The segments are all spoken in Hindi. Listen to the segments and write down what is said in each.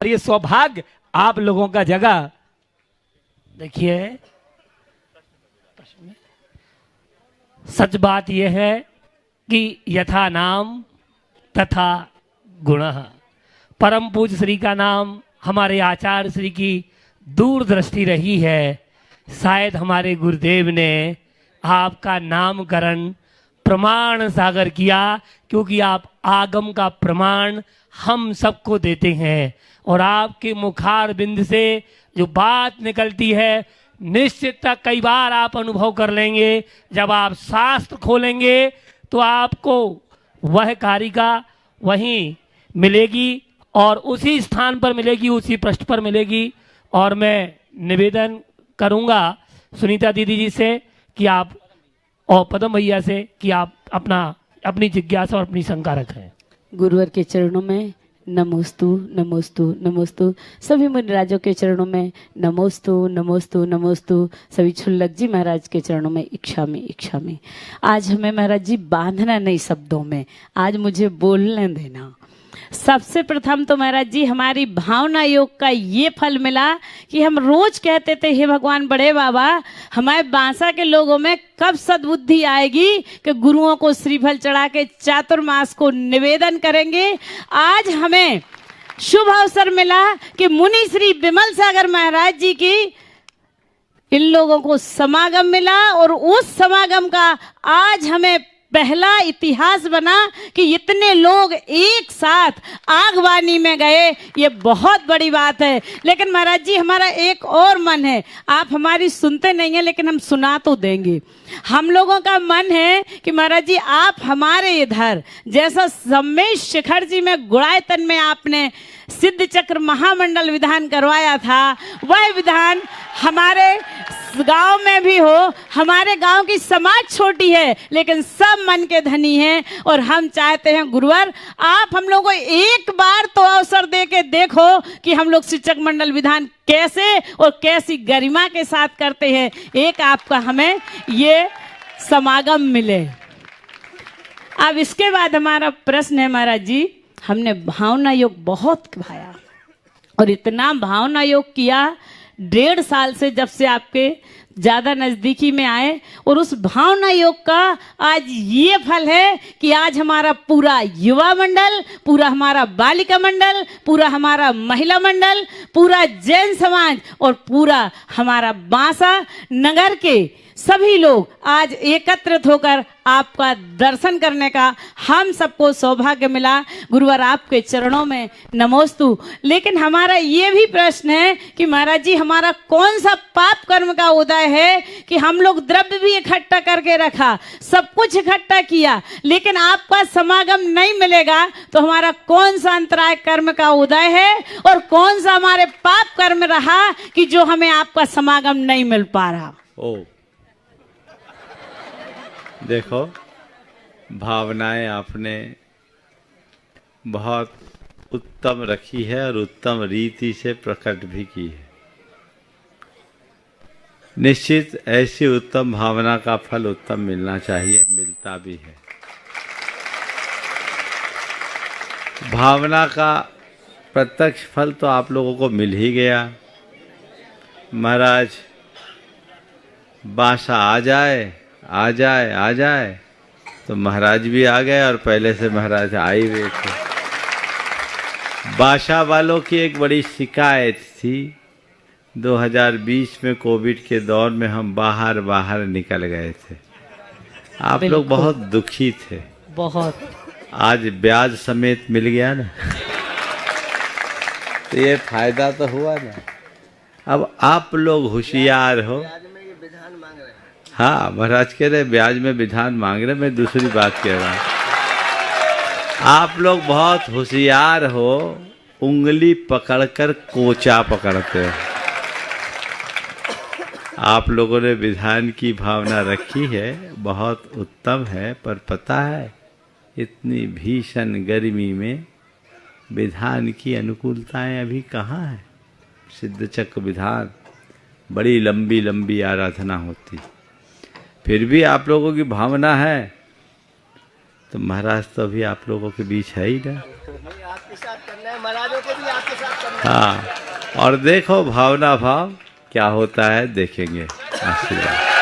और ये सौभाग्य आप लोगों का जगह। देखिए, सच बात यह है कि यथा नाम तथा गुणः। परम पूज्य श्री का नाम हमारे आचार्य श्री की दूरदृष्टि रही है। शायद हमारे गुरुदेव ने आपका नामकरण प्रमाण सागर किया, क्योंकि आप आगम का प्रमाण हम सबको देते हैं। और आपके मुखार बिंद से जो बात निकलती है, निश्चित कई बार आप अनुभव कर लेंगे। जब आप शास्त्र खोलेंगे तो आपको वह कारिका वहीं मिलेगी और उसी स्थान पर मिलेगी, उसी पृष्ठ पर मिलेगी। और मैं निवेदन करूंगा सुनीता दीदी जी से कि आप, और पदम भैया से कि आप अपनी जिज्ञासा और अपनी शंका रखें। गुरुवर के चरणों में नमोस्तु नमोस्तु नमोस्तु। सभी मुनिराजों के चरणों में नमोस्तु नमोस्तु नमोस्तु। सभी छुल्लक जी महाराज के चरणों में इच्छा में। आज हमें महाराज जी बांधना नहीं शब्दों में, आज मुझे बोलने देना। सबसे प्रथम तो महाराज जी हमारी भावना योग का ये फल मिला कि हम रोज कहते थे, हे भगवान बड़े बाबा, हमारे बांसा के लोगों में कब सद्बुद्धि आएगी कि गुरुओं को श्रीफल चढ़ा के चातुर्मास को निवेदन करेंगे। आज हमें शुभ अवसर मिला कि मुनि श्री विमल सागर महाराज जी की इन लोगों को समागम मिला, और उस समागम का आज हमें पहला इतिहास बना कि इतने लोग एक साथ आगवानी में गए। ये बहुत बड़ी बात है। लेकिन महाराज जी हमारा एक और मन है, आप हमारी सुनते नहीं हैं लेकिन हम सुना तो देंगे। हम लोगों का मन है कि महाराज जी आप हमारे इधर जैसा सम्मेश शिखर जी में गुड़ायतन में आपने सिद्ध चक्र महामंडल विधान करवाया था, वह विधान हमारे गांव में भी हो। हमारे गांव की समाज छोटी है लेकिन सब मन के धनी हैं, और हम चाहते हैं गुरुवर आप हम लोगों को एक बार तो अवसर दे के देखो कि हम लोग शिक्षक मंडल विधान कैसे और कैसी गरिमा के साथ करते हैं। एक आपका हमें ये समागम मिले। अब इसके बाद हमारा प्रश्न है महाराज जी, हमने भावना योग बहुत भाया और इतना भावना योग किया 1.5 साल से, जब से आपके ज्यादा नजदीकी में आए, और उस भावना योग का आज ये फल है कि आज हमारा पूरा युवा मंडल, पूरा हमारा बालिका मंडल, पूरा हमारा महिला मंडल, पूरा जैन समाज और पूरा हमारा बांसा नगर के सभी लोग आज एकत्रित होकर आपका दर्शन करने का हम सबको सौभाग्य मिला। गुरुवर आपके चरणों में नमोस्तु। लेकिन हमारा ये भी प्रश्न है कि महाराज जी हमारा कौन सा पाप कर्म का उदय है कि हम लोग द्रव्य भी इकट्ठा करके रखा, सब कुछ इकट्ठा किया, लेकिन आपका समागम नहीं मिलेगा, तो हमारा कौन सा अंतराय कर्म का उदय है और कौन सा हमारे पाप कर्म रहा कि जो हमें आपका समागम नहीं मिल पा रहा। देखो, भावनाएं आपने बहुत उत्तम रखी है और उत्तम रीति से प्रकट भी की है। निश्चित ऐसी उत्तम भावना का फल उत्तम मिलना चाहिए, मिलता भी है। भावना का प्रत्यक्ष फल तो आप लोगों को मिल ही गया। महाराज बांसा आ जाए तो महाराज भी आ गए, और पहले से महाराज आ ही हुए थे। बांसा वालों की एक बड़ी शिकायत थी, 2020 में कोविड के दौर में हम बाहर निकल गए थे। आप लोग बहुत दुखी थे, बहुत। आज ब्याज समेत मिल गया ना, तो ये फायदा तो हुआ ना। अब आप लोग होशियार हो। हाँ, महाराज कह रहे ब्याज में विधान मांग रहे, मैं दूसरी बात कह रहा हूँ। आप लोग बहुत होशियार हो, उंगली पकड़कर कोचा पकड़ते हो। आप लोगों ने विधान की भावना रखी है, बहुत उत्तम है, पर पता है इतनी भीषण गर्मी में विधान की अनुकूलताएं अभी कहाँ है। सिद्ध चक्र विधान बड़ी लंबी लंबी आराधना होती, फिर भी आप लोगों की भावना है, तो महाराज तो अभी आप लोगों के बीच है ही ना। आपके साथ करना है, महाराजों को भी आपके साथ करना है। हाँ, और देखो भावना भाव क्या होता है, देखेंगे। आशीर्वाद।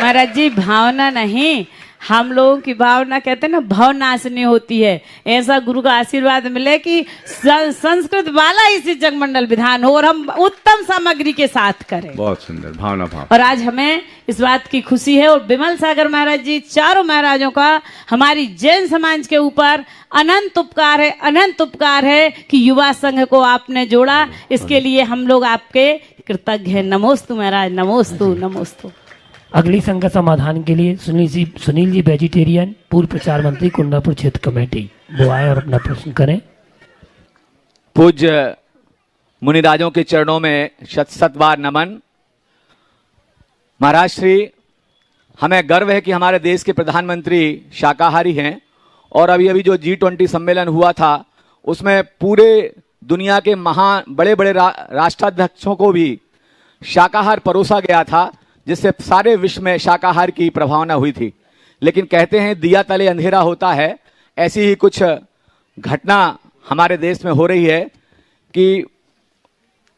महाराज जी, भावना नहीं, हम लोगों की भावना कहते हैं ना भावनाशनी होती है। ऐसा गुरु का आशीर्वाद मिले कि संस्कृत वाला इसी जगमंडल विधान हो और हम उत्तम सामग्री के साथ करें। बहुत सुंदर भावना भाव। और आज हमें इस बात की खुशी है और विमल सागर महाराज जी, चारों महाराजों का हमारी जैन समाज के ऊपर अनंत उपकार है, अनंत उपकार है कि युवा संघ को आपने जोड़ा। इसके लिए हम लोग आपके कृतज्ञ हैं। नमोस्तु महाराज, नमोस्तु, नमोस्तु। अगली संकट समाधान के लिए सुनील जी वेजिटेरियन, पूर्व प्रचार मंत्री, कुंडापुर क्षेत्र कमेटी, वो आए और अपना प्रश्न करें। पूज्य मुनिराजों के चरणों में शत शत बार नमन। महाराज श्री, हमें गर्व है कि हमारे देश के प्रधानमंत्री शाकाहारी हैं और अभी जो G20 सम्मेलन हुआ था उसमें पूरे दुनिया के महान बड़े बड़े राष्ट्राध्यक्षों को भी शाकाहार परोसा गया था, जिससे सारे विश्व में शाकाहार की प्रभावना हुई थी। लेकिन कहते हैं दिया तले अंधेरा होता है, ऐसी ही कुछ घटना हमारे देश में हो रही है कि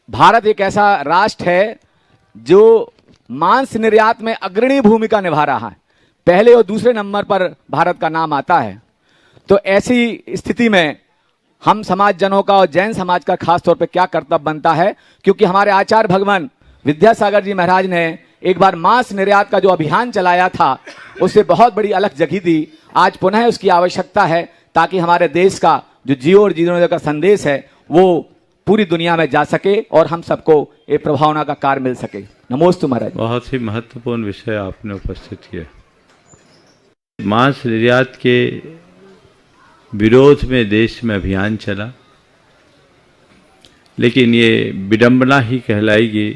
भारत एक ऐसा राष्ट्र है जो मांस निर्यात में अग्रणी भूमिका निभा रहा है। पहले और दूसरे नंबर पर भारत का नाम आता है। तो ऐसी स्थिति में हम समाज जनों का और जैन समाज का खास तौर पर क्या कर्तव्य बनता है, क्योंकि हमारे आचार्य भगवान विद्यासागर जी महाराज ने एक बार मांस निर्यात का जो अभियान चलाया था उससे बहुत बड़ी अलख जगी थी। आज पुनः उसकी आवश्यकता है ताकि हमारे देश का जो जियो और जीने का संदेश है वो पूरी दुनिया में जा सके और हम सबको एक प्रभावना का कार्य मिल सके। नमोस्तु महाराज। बहुत ही महत्वपूर्ण विषय आपने उपस्थित किया। मांस निर्यात के विरोध में देश में अभियान चला, लेकिन ये विडंबना ही कहलाएगी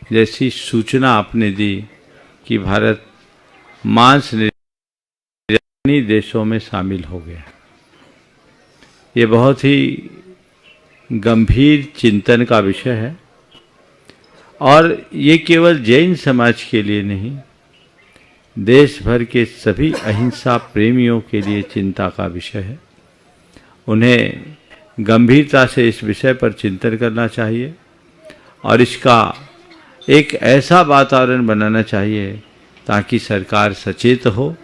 जैसी सूचना आपने दी कि भारत मांस निर्याती देशों में शामिल हो गया। ये बहुत ही गंभीर चिंतन का विषय है और ये केवल जैन समाज के लिए नहीं, देश भर के सभी अहिंसा प्रेमियों के लिए चिंता का विषय है। उन्हें गंभीरता से इस विषय पर चिंतन करना चाहिए और इसका एक ऐसा वातावरण बनाना चाहिए ताकि सरकार सचेत हो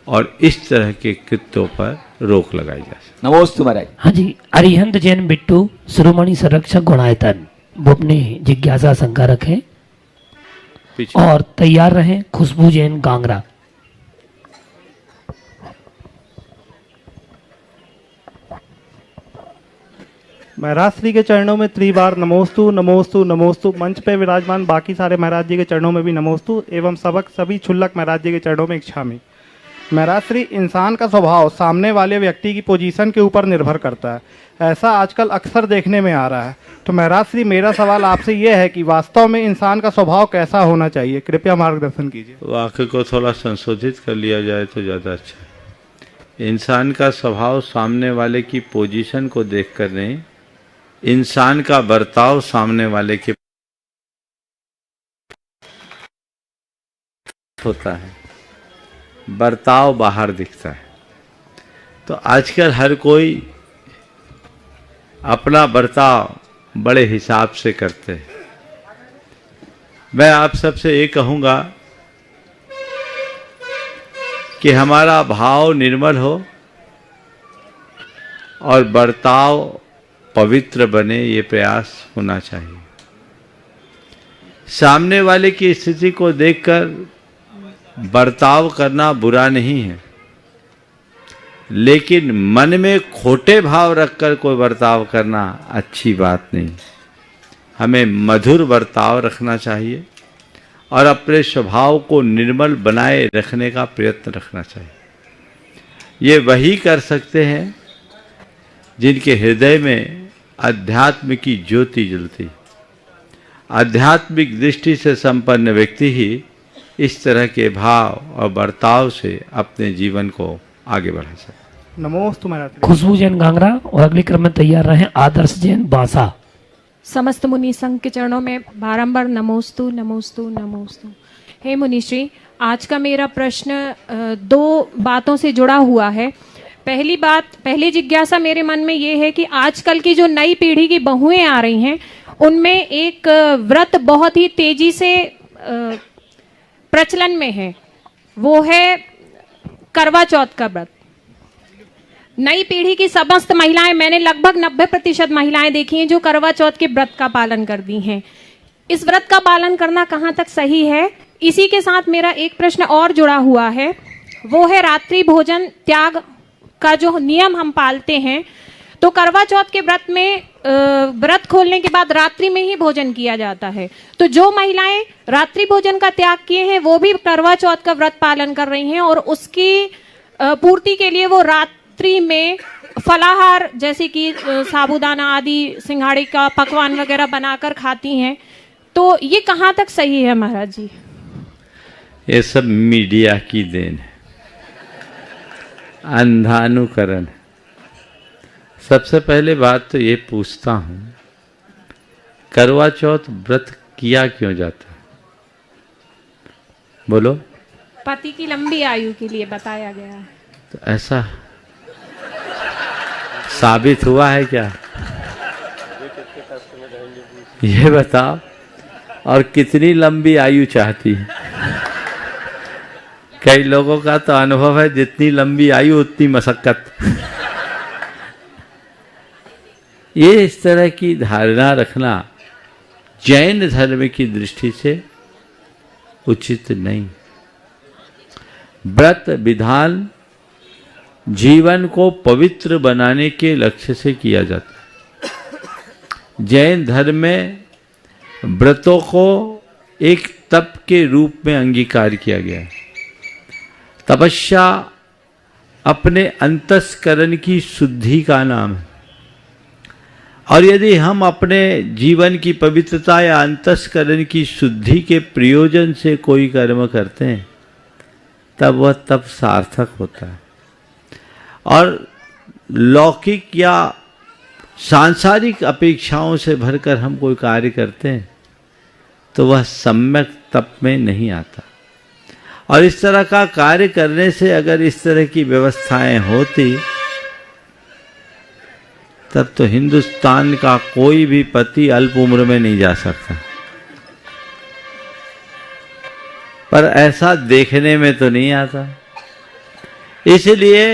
और इस तरह के कृत्यों पर रोक लगाई जा सके। नमोस्तु महाराज। हाँ जी, अरिहंत जैन बिट्टू, शिरोमणि संरक्षक गुणायतन, वो अपनी जिज्ञासा शंका रखें और तैयार रहें। खुशबू जैन कांगड़ा। महाराज श्री के चरणों में त्रिबार नमोस्तु, नमोस्तु, नमोस्तु। मंच पे विराजमान बाकी सारे महाराज जी के चरणों में भी नमोस्तु एवं सबक सभी क्षुल्लक महाराज जी के चरणों में इच्छामि। महाराज श्री, इंसान का स्वभाव सामने वाले व्यक्ति की पोजीशन के ऊपर निर्भर करता है, ऐसा आजकल अक्सर देखने में आ रहा है। तो महाराज श्री, मेरा सवाल आपसे ये है कि वास्तव में इंसान का स्वभाव कैसा होना चाहिए, कृपया मार्गदर्शन कीजिए। वाक्य को थोड़ा संशोधित कर लिया जाए तो ज़्यादा अच्छा है। इंसान का स्वभाव सामने वाले की पोजीशन को देखकर नहीं, इंसान का बर्ताव सामने वाले के होता है, बर्ताव बाहर दिखता है। तो आजकल हर कोई अपना बर्ताव बड़े हिसाब से करते हैं। मैं आप सबसे ये कहूँगा कि हमारा भाव निर्मल हो और बर्ताव पवित्र बने, ये प्रयास होना चाहिए। सामने वाले की स्थिति को देखकर बर्ताव करना बुरा नहीं है, लेकिन मन में खोटे भाव रखकर कोई बर्ताव करना अच्छी बात नहीं। हमें मधुर बर्ताव रखना चाहिए और अपने स्वभाव को निर्मल बनाए रखने का प्रयत्न रखना चाहिए। ये वही कर सकते हैं जिनके हृदय में अध्यात्म की ज्योति जलती। आध्यात्मिक दृष्टि से संपन्न व्यक्ति ही इस तरह के भाव और बर्ताव से अपने जीवन को आगे बढ़ा सकते। नमोस्तु महाराज। खुशबू जैन कांगड़ा और अगले क्रम में तैयार रहें आदर्श जैन बांसा। समस्त मुनि संघ के चरणों में बारंबार नमोस्तु, नमोस्तु, नमोस्तु। हे मुनिश्री, आज का मेरा प्रश्न दो बातों से जुड़ा हुआ है। पहली जिज्ञासा मेरे मन में ये है कि आजकल की जो नई पीढ़ी की बहुएं आ रही हैं उनमें एक व्रत बहुत ही तेजी से प्रचलन में है, वो है करवा चौथ का व्रत। नई पीढ़ी की समस्त महिलाएं, मैंने लगभग 90% महिलाएं देखी हैं जो करवा चौथ के व्रत का पालन करती हैं। इस व्रत का पालन करना कहाँ तक सही है? इसी के साथ मेरा एक प्रश्न और जुड़ा हुआ है, वो है रात्रि भोजन त्याग का जो नियम हम पालते हैं। तो करवा चौथ के व्रत में व्रत खोलने के बाद रात्रि में ही भोजन किया जाता है, तो जो महिलाएं रात्रि भोजन का त्याग किए हैं वो भी करवा चौथ का व्रत पालन कर रही हैं और उसकी पूर्ति के लिए वो रात्रि में फलाहार जैसे कि साबूदाना आदि सिंघाड़े का पकवान वगैरह बनाकर खाती हैं। तो ये कहाँ तक सही है महाराज जी? ये सब मीडिया की देन है, अंधानुकरण। सबसे पहले बात तो ये पूछता हूं, करवा चौथ व्रत किया क्यों जाता है? बोलो। पति की लंबी आयु के लिए बताया गया है। तो ऐसा साबित हुआ है क्या? ये बताओ। और कितनी लंबी आयु चाहती है? कई लोगों का तो अनुभव है, जितनी लंबी आयु उतनी मशक्कत। ये इस तरह की धारणा रखना जैन धर्म की दृष्टि से उचित नहीं। व्रत विधान जीवन को पवित्र बनाने के लक्ष्य से किया जाता है। जैन धर्म में व्रतों को एक तप के रूप में अंगीकार किया गया है। तपस्या अपने अंतस्करण की शुद्धि का नाम है, और यदि हम अपने जीवन की पवित्रता या अंतस्करण की शुद्धि के प्रयोजन से कोई कर्म करते हैं तब वह तप सार्थक होता है। और लौकिक या सांसारिक अपेक्षाओं से भरकर हम कोई कार्य करते हैं तो वह सम्यक तप में नहीं आता। और इस तरह का कार्य करने से अगर इस तरह की व्यवस्थाएं होती तब तो हिंदुस्तान का कोई भी पति अल्प उम्र में नहीं जा सकता। पर ऐसा देखने में तो नहीं आता। इसलिए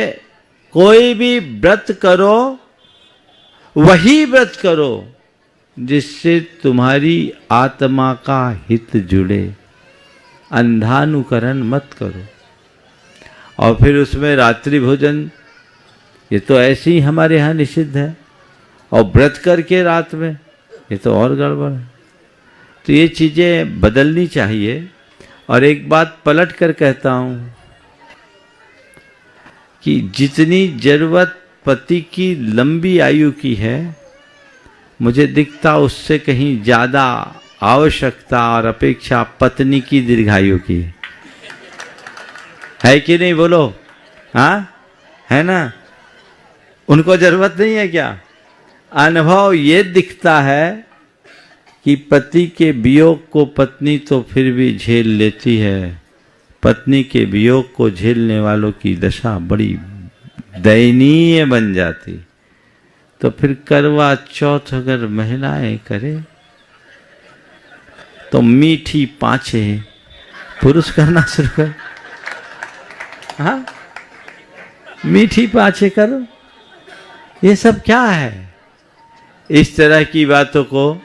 कोई भी व्रत करो, वही व्रत करो जिससे तुम्हारी आत्मा का हित जुड़े। अंधानुकरण मत करो। और फिर उसमें रात्रि भोजन, ये तो ऐसे ही हमारे यहाँ निषिद्ध है, और व्रत करके रात में, ये तो और गड़बड़ है। तो ये चीज़ें बदलनी चाहिए। और एक बात पलट कर कहता हूँ कि जितनी जरूरत पति की लंबी आयु की है, मुझे दिखता उससे कहीं ज़्यादा आवश्यकता और अपेक्षा पत्नी की दीर्घायु की है कि नहीं? बोलो। हाँ, है ना? उनको जरूरत नहीं है क्या? अनुभव ये दिखता है कि पति के वियोग को पत्नी तो फिर भी झेल लेती है, पत्नी के वियोग को झेलने वालों की दशा बड़ी दयनीय बन जाती। तो फिर करवा चौथ अगर महिलाएं करे तो मीठी पांचे पुरुष करना शुरू कर। हाँ, मीठी पांचे करो। ये सब क्या है? इस तरह की बातों को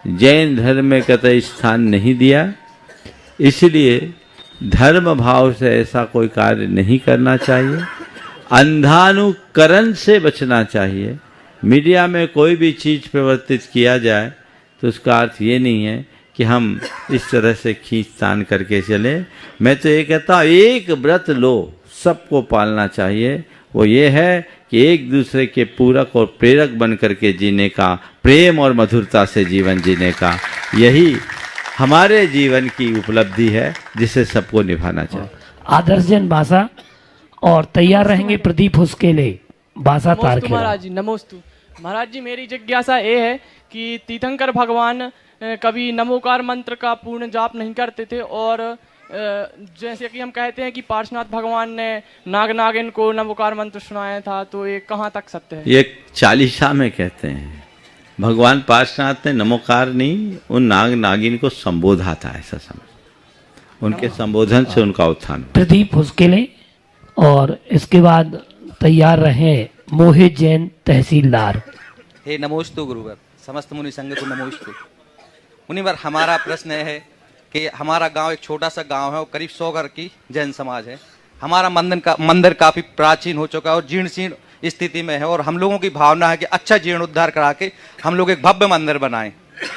जैन धर्म में कतई स्थान नहीं दिया। इसलिए धर्म भाव से ऐसा कोई कार्य नहीं करना चाहिए। अंधानुकरण से बचना चाहिए। मीडिया में कोई भी चीज़ प्रवर्तित किया जाए तो उसका अर्थ ये नहीं है कि हम इस तरह से खींचतान करके चले। मैं तो ये कहता हूँ, एक व्रत लो, सबको पालना चाहिए। वो ये है कि एक दूसरे के पूरक और प्रेरक बन करके जीने का, प्रेम और मधुरता से जीवन जीने का, यही हमारे जीवन की उपलब्धि है जिसे सबको निभाना चाहिए। आदर्श जन भाषा और तैयार रहेंगे प्रदीप उसके लिए भाषा तार के। महाराज जी नमोस्तु। महाराज जी मेरी जिज्ञासा ये है कि तीर्थंकर भगवान कभी नमोकार मंत्र का पूर्ण जाप नहीं करते थे और जैसे कि हम कहते हैं कि पार्श्वनाथ भगवान ने नाग नागिन को नमोकार मंत्र सुनाया था, तो ये कहाँ तक सत्य है? ये चालीसा में कहते हैं, भगवान पार्श्वनाथ ने नमोकार नहीं, उन नाग नागिन को संबोधा था, ऐसा समझ। उनके संबोधन से उनका उत्थान। प्रदीप हुस्केले और इसके बाद तैयार रहे मोहित जैन तहसीलदार। हे नमोस्तु गुरुवर, समस्त मुनि संघ को नमोस्तु। मुनिवर, हमारा प्रश्न है कि हमारा गांव एक छोटा सा गांव है और करीब 100 घर की जैन समाज है। हमारा मंदिर काफी प्राचीन हो चुका है और जीर्ण शीर्ण स्थिति में है, और हम लोगों की भावना है कि अच्छा जीर्णोद्धार करा के हम लोग एक भव्य मंदिर बनाएं।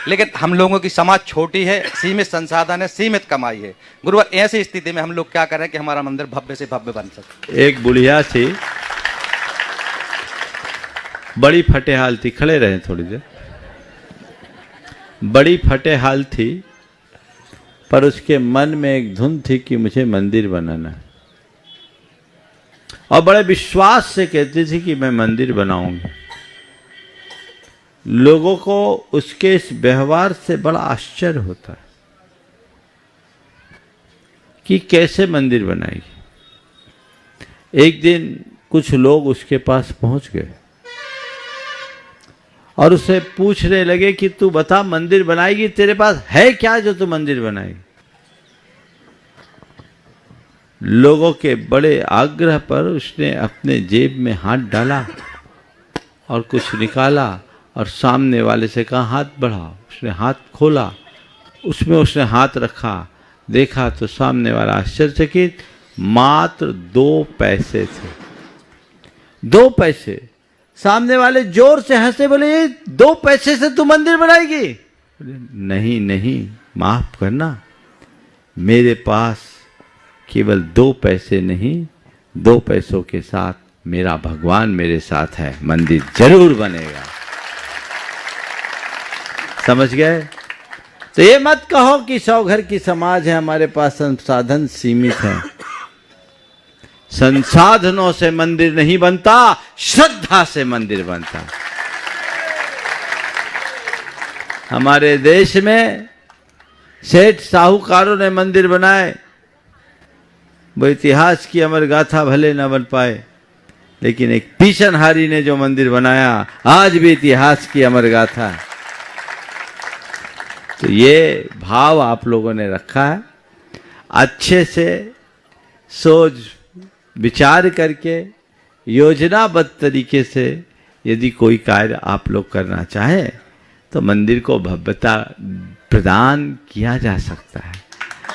लेकिन हम लोगों की समाज छोटी है, सीमित संसाधन है, सीमित कमाई है। गुरुवर, ऐसी स्थिति में हम लोग क्या करें कि हमारा मंदिर भव्य से भव्य बन सके? एक बुढ़िया थी, बड़ी फटेहाल थी, खड़े रहे थोड़ी देर। बड़ी फटेहाल थी, पर उसके मन में एक धुन थी कि मुझे मंदिर बनाना है, और बड़े विश्वास से कहती थी कि मैं मंदिर बनाऊंगी। लोगों को उसके इस व्यवहार से बड़ा आश्चर्य होता है कि कैसे मंदिर बनाएगी। एक दिन कुछ लोग उसके पास पहुंच गए और उससे पूछने लगे कि तू बता, मंदिर बनाएगी, तेरे पास है क्या जो तू मंदिर बनाएगी? लोगों के बड़े आग्रह पर उसने अपने जेब में हाथ डाला और कुछ निकाला और सामने वाले से कहा, हाथ बढ़ाओ। उसने हाथ खोला, उसमें उसने हाथ रखा, देखा तो सामने वाला आश्चर्यचकित, मात्र 2 पैसे थे। 2 पैसे। सामने वाले जोर से हंसे, बोले 2 पैसे से तू मंदिर बनाएगी? नहीं नहीं, माफ करना, मेरे पास केवल 2 पैसे नहीं, 2 पैसों के साथ मेरा भगवान मेरे साथ है, मंदिर जरूर बनेगा। समझ गए? तो ये मत कहो कि 100 घर की समाज है, हमारे पास संसाधन सीमित है। संसाधनों से मंदिर नहीं बनता, श्रद्धा से मंदिर बनता। हमारे देश में सेठ साहूकारों ने मंदिर बनाए, वो इतिहास की अमर गाथा भले न बन पाए, लेकिन एक पीछनहारी ने जो मंदिर बनाया आज भी इतिहास की अमर गाथा है। तो ये भाव आप लोगों ने रखा है, अच्छे से सोच विचार करके योजनाबद्ध तरीके से यदि कोई कार्य आप लोग करना चाहें तो मंदिर को भव्यता प्रदान किया जा सकता है,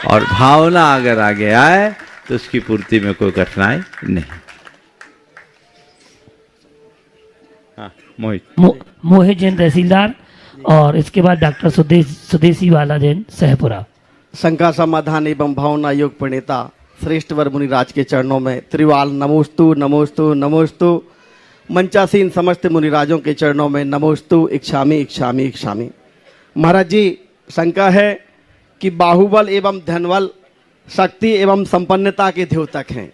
और भावना अगर आगे आए तो उसकी पूर्ति में कोई कठिनाई नहीं। हाँ, मोहित जैन तहसीलदार और इसके बाद डॉक्टर सुदेशी वाला जैन सहपुरा। शंका समाधान एवं भावना योग प्रणेता श्रेष्ठ वर मुनिराज के चरणों में त्रिवाल नमोस्तु नमोस्तु नमोस्तु। मंचासीन समस्त मुनिराजों के चरणों में नमोस्तु इच्छामि इच्छामि इच्छामि। महाराज जी, शंका है कि बाहुबल एवं धनबल शक्ति एवं संपन्नता के द्योतक हैं।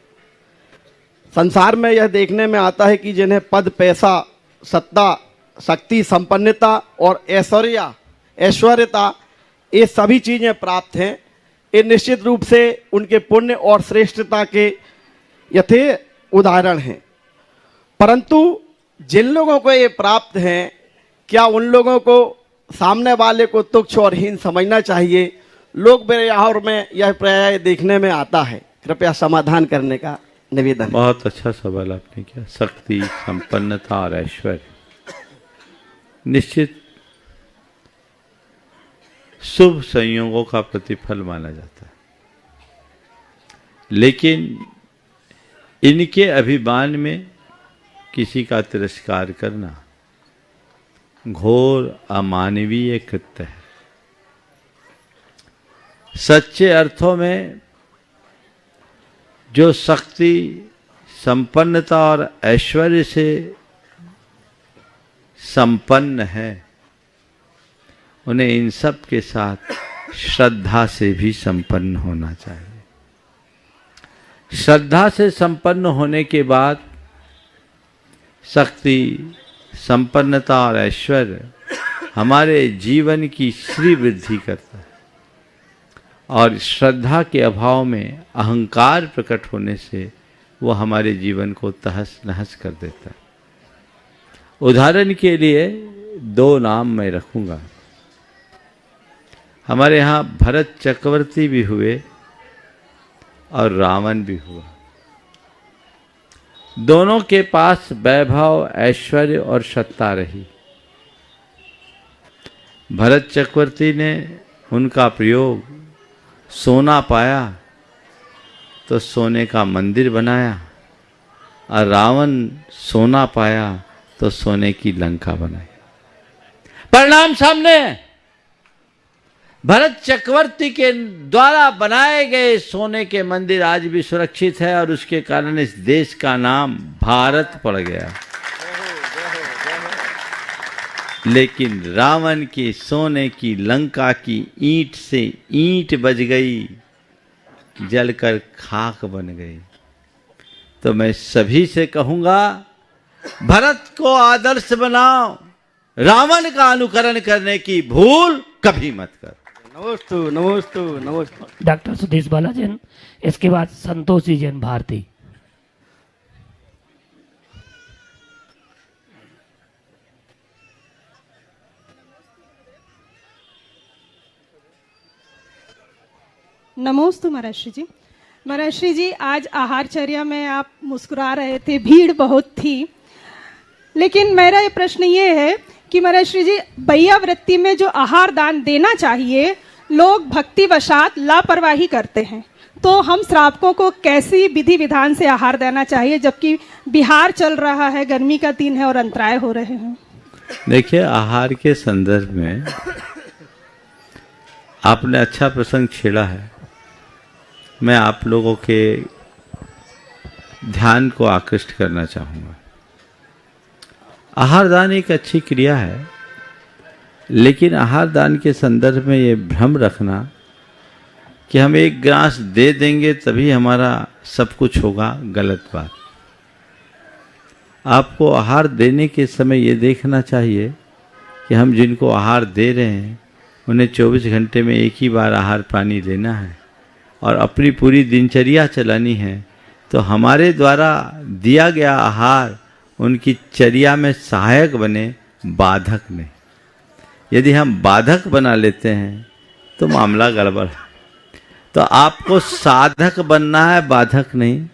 संसार में यह देखने में आता है कि जिन्हें पद, पैसा, सत्ता, शक्ति, संपन्नता और ऐश्वर्यता, ये सभी चीजें प्राप्त हैं, ये निश्चित रूप से उनके पुण्य और श्रेष्ठता के यथे उदाहरण हैं। परंतु जिन लोगों को ये प्राप्त हैं, क्या उन लोगों को सामने वाले को तुच्छ और हीन समझना चाहिए? लोक व्यवहार में यह प्राय देखने में आता है। कृपया समाधान करने का निवेदन। बहुत अच्छा सवाल आपने किया। शक्ति, संपन्नता और ऐश्वर्य निश्चित शुभ संयोगों का प्रतिफल माना जाता है, लेकिन इनके अभिमान में किसी का तिरस्कार करना घोर अमानवीय कृत्य है। सच्चे अर्थों में जो शक्ति, संपन्नता और ऐश्वर्य से संपन्न है, उन्हें इन सब के साथ श्रद्धा से भी संपन्न होना चाहिए। श्रद्धा से संपन्न होने के बाद शक्ति, संपन्नता और ऐश्वर्य हमारे जीवन की श्री वृद्धि करता है, और श्रद्धा के अभाव में अहंकार प्रकट होने से वो हमारे जीवन को तहस नहस कर देता है। उदाहरण के लिए 2 नाम मैं रखूंगा। हमारे यहाँ भरत चक्रवर्ती भी हुए और रावण भी हुआ। दोनों के पास वैभव, ऐश्वर्य और सत्ता रही। भरत चक्रवर्ती ने उनका प्रयोग सोना पाया तो सोने का मंदिर बनाया, और रावण सोना पाया तो सोने की लंका बनाई। परिणाम सामने है। भरत चक्रवर्ती के द्वारा बनाए गए सोने के मंदिर आज भी सुरक्षित है और उसके कारण इस देश का नाम भारत पड़ गया। लेकिन रावण की सोने की लंका की ईंट से ईंट बज गई, जलकर खाक बन गई। तो मैं सभी से कहूंगा, भरत को आदर्श बनाओ, रावण का अनुकरण करने की भूल कभी मत कर। नमोस्तु नमोस्तु नमोस्तु। डॉक्टर सुदेश बालाजन, इसके बाद संतोषी जैन भारती। नमोस्तु महर्षि जी। महर्षि जी, आज आहारचर्या में आप मुस्कुरा रहे थे, भीड़ बहुत थी, लेकिन मेरा ये प्रश्न ये है कि महर्षि जी, बैयावृत्ति में जो आहार दान देना चाहिए, लोग भक्तिवशात लापरवाही करते हैं, तो हम श्रावकों को कैसी विधि विधान से आहार देना चाहिए, जबकि बिहार चल रहा है, गर्मी का दिन है और अंतराय हो रहे हैं? देखिए, आहार के संदर्भ में आपने अच्छा प्रसंग छेड़ा है। मैं आप लोगों के ध्यान को आकृष्ट करना चाहूँगा। आहार दान एक अच्छी क्रिया है, लेकिन आहार दान के संदर्भ में ये भ्रम रखना कि हम 1 ग्रास दे देंगे तभी हमारा सब कुछ होगा, गलत बात। आपको आहार देने के समय ये देखना चाहिए कि हम जिनको आहार दे रहे हैं उन्हें 24 घंटे में एक ही बार आहार पानी लेना है और अपनी पूरी दिनचर्या चलानी है। तो हमारे द्वारा दिया गया आहार उनकी चर्या में सहायक बने, बाधक नहीं। यदि हम बाधक बना लेते हैं तो मामला गड़बड़ है। तो आपको साधक बनना है, बाधक नहीं।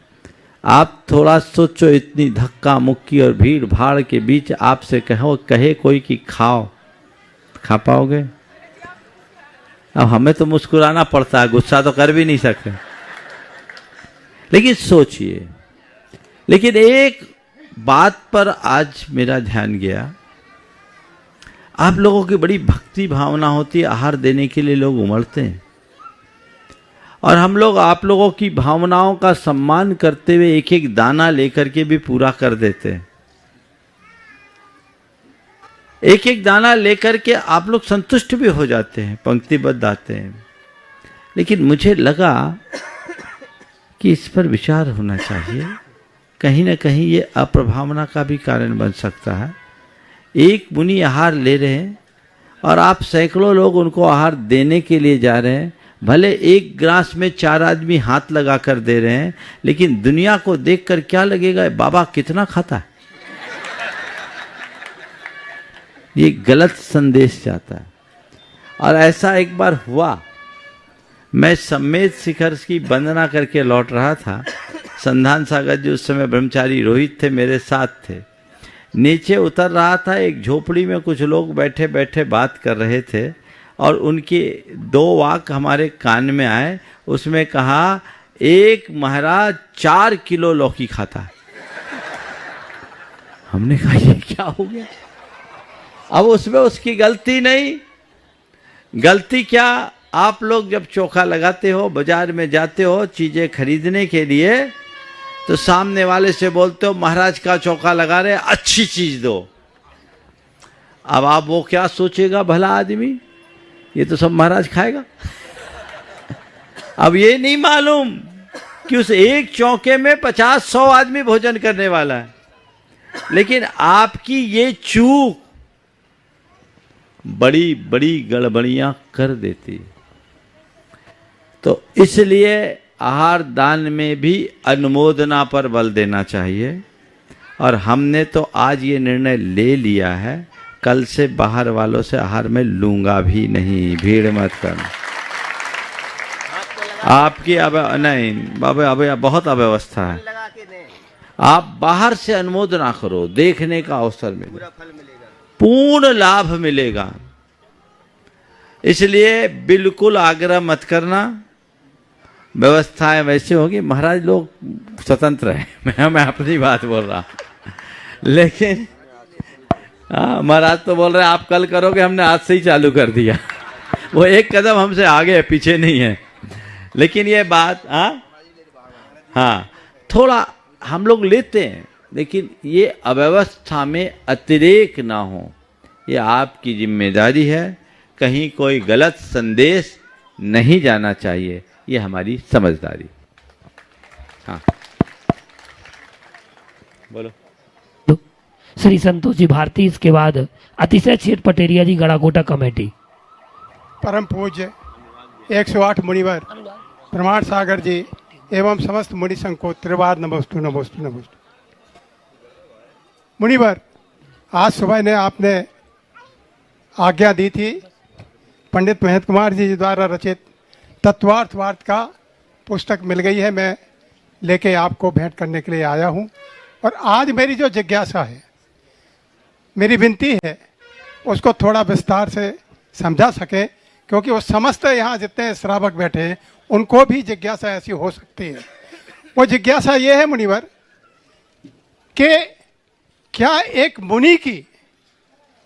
आप थोड़ा सोचो, इतनी धक्का मुक्की और भीड़ भाड़ के बीच आपसे कहे कोई कि खाओ, खा पाओगे? अब हमें तो मुस्कुराना पड़ता है, गुस्सा तो कर भी नहीं सकते। लेकिन सोचिए, लेकिन एक बात पर आज मेरा ध्यान गया। आप लोगों की बड़ी भक्ति भावना होती है, आहार देने के लिए लोग उमड़ते हैं, और हम लोग आप लोगों की भावनाओं का सम्मान करते हुए एक एक दाना लेकर के भी पूरा कर देते हैं। एक एक दाना लेकर के आप लोग संतुष्ट भी हो जाते हैं, पंक्तिबद्ध आते हैं। लेकिन मुझे लगा कि इस पर विचार होना चाहिए। कहीं ना कहीं ये अप्रभावना का भी कारण बन सकता है। एक मुनि आहार ले रहे हैं और आप सैकड़ों लोग उनको आहार देने के लिए जा रहे हैं। भले 1 ग्रास में 4 आदमी हाथ लगा कर दे रहे हैं, लेकिन दुनिया को देखकर क्या लगेगा, बाबा कितना खाता है। ये गलत संदेश जाता है। और ऐसा एक बार हुआ, मैं सम्मेद शिखर की वंदना करके लौट रहा था। संधान सागर जी उस समय ब्रह्मचारी रोहित थे, मेरे साथ थे। नीचे उतर रहा था, एक झोपड़ी में कुछ लोग बैठे बैठे बात कर रहे थे और उनके 2 वाक हमारे कान में आए। उसमें कहा, एक महाराज 4 किलो लौकी खाता है। हमने कहा ये क्या हो गया? अब उसमें उसकी गलती नहीं। गलती क्या, आप लोग जब चोखा लगाते हो, बाजार में जाते हो चीजें खरीदने के लिए, तो सामने वाले से बोलते हो महाराज का चोखा लगा रहे, अच्छी चीज दो। अब आप वो क्या सोचेगा भला आदमी, ये तो सब महाराज खाएगा। अब ये नहीं मालूम कि उस एक चौके में 50-100 आदमी भोजन करने वाला है। लेकिन आपकी ये चूक बड़ी बड़ी गड़बड़ियां कर देती। तो इसलिए आहार दान में भी अनुमोदना पर बल देना चाहिए। और हमने तो आज ये निर्णय ले लिया है, कल से बाहर वालों से आहार में लूंगा भी नहीं, भीड़ मत करना। आपकी अब नहीं बाबा, अब बहुत अव्यवस्था है। आप बाहर से अनुमोदना करो, देखने का अवसर मिलेगा, पूर्ण लाभ मिलेगा। इसलिए बिल्कुल आग्रह मत करना, व्यवस्थाएं वैसे होगी। महाराज लोग स्वतंत्र हैं, मैं अपनी बात बोल रहा, लेकिन महाराज तो बोल रहे हैं आप कल करोगे, हमने आज से ही चालू कर दिया। वो एक कदम हमसे आगे है, पीछे नहीं है। लेकिन ये बात हाँ थोड़ा हम लोग लेते हैं, लेकिन ये अव्यवस्था में अतिरेक ना हो, ये आपकी जिम्मेदारी है। कहीं कोई गलत संदेश नहीं जाना चाहिए, ये हमारी समझदारी। हाँ बोलो। श्री संतोष जी भारती, इसके बाद अतिशय छेद पटेरिया जी, गड़ाकोटा कमेटी। परम पूज्य 108 मुनिवर प्रमाण सागर जी एवं समस्त मुनि संघ को त्रिवार नमोस्तु नमोस्तु नमोस्तु। मुनिवर, आज सुबह ने आपने आज्ञा दी थी, पंडित महेंद्र कुमार जी द्वारा रचित तत्वार्थवार्थ का पुस्तक मिल गई है, मैं लेके आपको भेंट करने के लिए आया हूँ। और आज मेरी जो जिज्ञासा है, मेरी विनती है, उसको थोड़ा विस्तार से समझा सके, क्योंकि वो समस्त यहाँ जितने श्रावक बैठे हैं उनको भी जिज्ञासा ऐसी हो सकती है। वो जिज्ञासा ये है मुनिवर कि क्या एक मुनि की,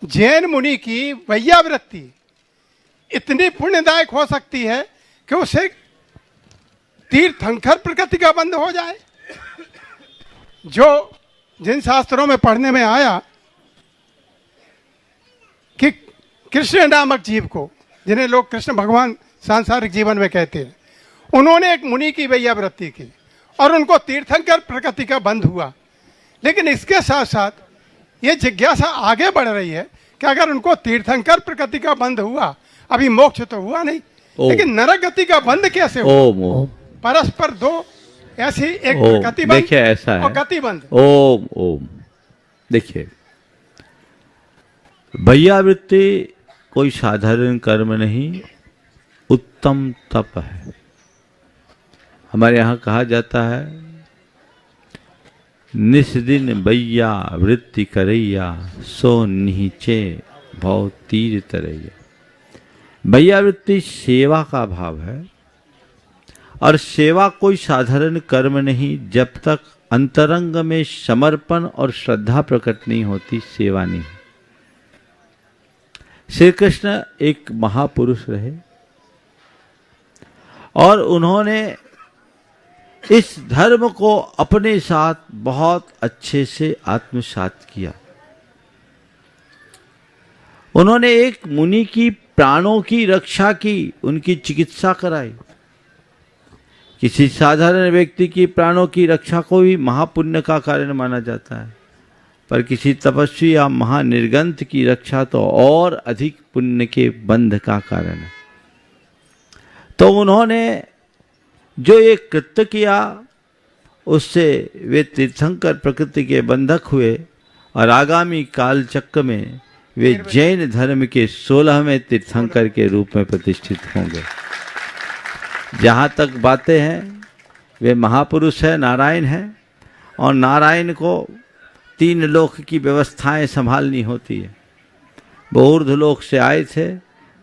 जैन मुनि की वैयावृत्ति इतनी पुण्यदायक हो सकती है कि उसे तीर्थंकर प्रकृति का बंध हो जाए? जो जिन शास्त्रों में पढ़ने में आया कि कृष्ण नामक जीव को, जिन्हें लोग कृष्ण भगवान सांसारिक जीवन में कहते हैं, उन्होंने एक मुनि की वैयावृत्ति की और उनको तीर्थंकर प्रकृति का बंध हुआ। लेकिन इसके साथ साथ ये जिज्ञासा आगे बढ़ रही है कि अगर उनको तीर्थंकर प्रकृति का बंध हुआ, अभी मोक्ष तो हुआ नहीं, लेकिन नरक गति का बंध कैसे हुआ? परस्पर दो ऐसी एक प्रकृति बंध, देखिए ऐसा है, और गति बंध। ओम ओम। देखिए वैयावृत्ति कोई साधारण कर्म नहीं, उत्तम तप है। हमारे यहाँ कहा जाता है, निस्दिन बैया वृत्ति करैया, सो नीचे भव तीर तरैया। बैयावृत्ति सेवा का भाव है, और सेवा कोई साधारण कर्म नहीं। जब तक अंतरंग में समर्पण और श्रद्धा प्रकट नहीं होती, सेवा नहीं। श्री कृष्ण एक महापुरुष रहे और उन्होंने इस धर्म को अपने साथ बहुत अच्छे से आत्मसात किया। उन्होंने एक मुनि की प्राणों की रक्षा की, उनकी चिकित्सा कराई। किसी साधारण व्यक्ति की प्राणों की रक्षा को भी महापुण्य का कारण माना जाता है, पर किसी तपस्वी या महानिर्गंथ की रक्षा तो और अधिक पुण्य के बंध का कारण है। तो उन्होंने जो एक कृत्य किया, उससे वे तीर्थंकर प्रकृति के बंधक हुए और आगामी काल चक्र में वे जैन धर्म के 16वें तीर्थंकर के रूप में प्रतिष्ठित होंगे। जहाँ तक बातें हैं, वे महापुरुष है, नारायण है, और नारायण को 3 लोक की व्यवस्थाएं संभालनी होती है। वो ऊर्ध्वलोक से आए थे,